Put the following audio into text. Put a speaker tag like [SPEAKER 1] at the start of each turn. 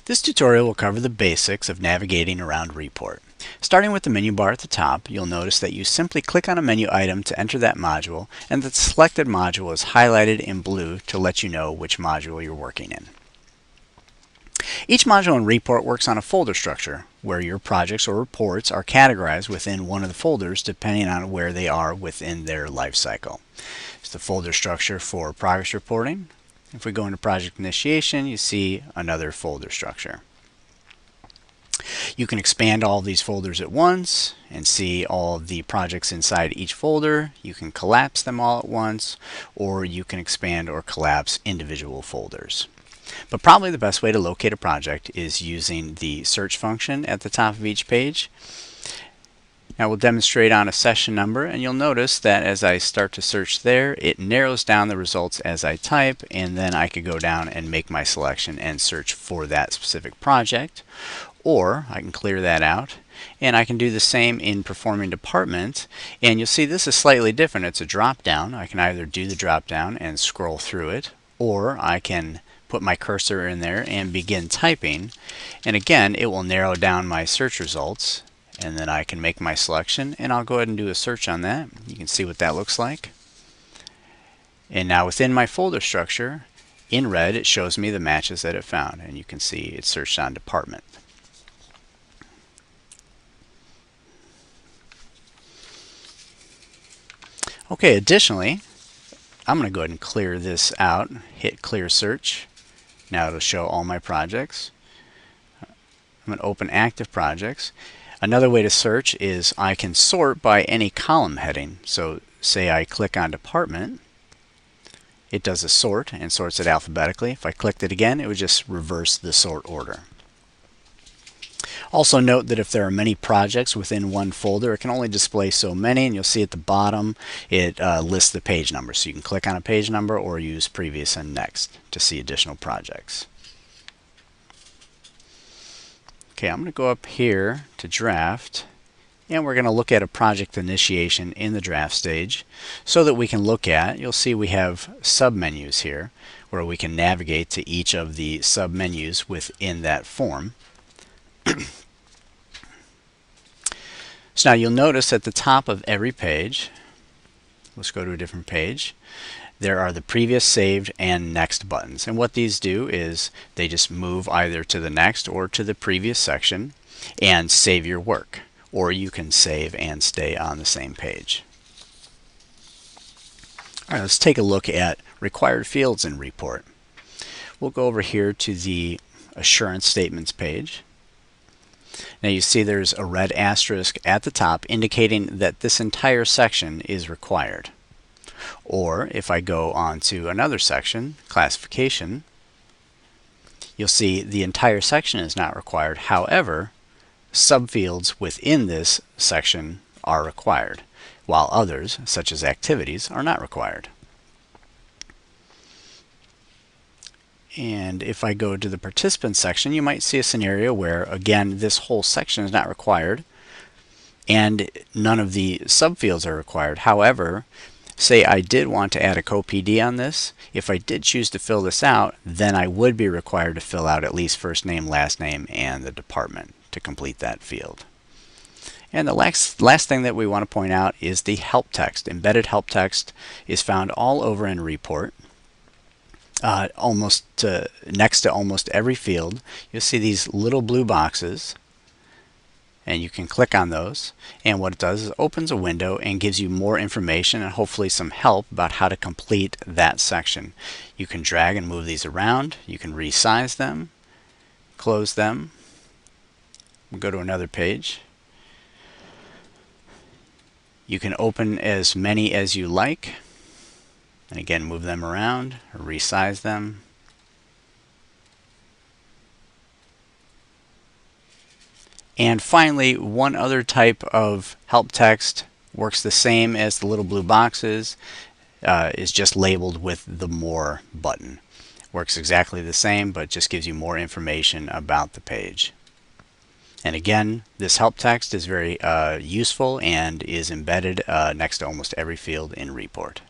[SPEAKER 1] This tutorial will cover the basics of navigating around REEport. Starting with the menu bar at the top, you'll notice that you simply click on a menu item to enter that module, and the selected module is highlighted in blue to let you know which module you're working in. Each module in REEport works on a folder structure, where your projects or reports are categorized within one of the folders depending on where they are within their life cycle. It's the folder structure for progress reporting. If we go into project initiation, you see another folder structure. You can expand all of these folders at once and see all of the projects inside each folder. You can collapse them all at once, or you can expand or collapse individual folders. But probably the best way to locate a project is using the search function at the top of each page. Now we'll demonstrate on a session number, and you'll notice that as I start to search there, it narrows down the results as I type, and then I could go down and make my selection and search for that specific project. Or I can clear that out, and I can do the same in performing department, and you'll see this is slightly different. It's a drop down. I can either do the drop down and scroll through it, or I can put my cursor in there and begin typing, and again it will narrow down my search results, and then I can make my selection, and I'll go ahead and do a search on that. You can see what that looks like. And now within my folder structure, in red, it shows me the matches that it found, and you can see it searched on department. Okay, additionally, I'm going to go ahead and clear this out, hit clear search. Now it'll show all my projects. I'm going to open active projects. Another way to search is I can sort by any column heading. So say I click on department, it does a sort and sorts it alphabetically. If I clicked it again, it would just reverse the sort order. Also note that if there are many projects within one folder, it can only display so many, and you'll see at the bottom it lists the page number. So you can click on a page number or use previous and next to see additional projects. Okay, I'm going to go up here to draft, and we're going to look at a project initiation in the draft stage so that we can look at, you'll see we have submenus here where we can navigate to each of the submenus within that form. So now you'll notice at the top of every page, let's go to a different page, there are the previous, saved, and next buttons. And what these do is they just move either to the next or to the previous section and save your work. Or you can save and stay on the same page. All right, let's take a look at required fields in REEport. We'll go over here to the assurance statements page. Now you see there's a red asterisk at the top indicating that this entire section is required. Or if I go on to another section, classification, you'll see the entire section is not required. However, subfields within this section are required, while others, such as activities, are not required. And if I go to the participants section, you might see a scenario where, again, this whole section is not required and none of the subfields are required. However, say I did want to add a co-PD on this. If I did choose to fill this out, then I would be required to fill out at least first name, last name, and the department to complete that field. And the last thing that we want to point out is the help text. Embedded help text is found all over in REEport. Next to almost every field, you'll see these little blue boxes, and you can click on those, and what it does is it opens a window and gives you more information and hopefully some help about how to complete that section. You can drag and move these around, you can resize them, close them. We'll go to another page. You can open as many as you like, and again move them around, or resize them. And finally, one other type of help text works the same as the little blue boxes, is just labeled with the More button. Works exactly the same, but just gives you more information about the page. And again, this help text is very useful and is embedded next to almost every field in REEport.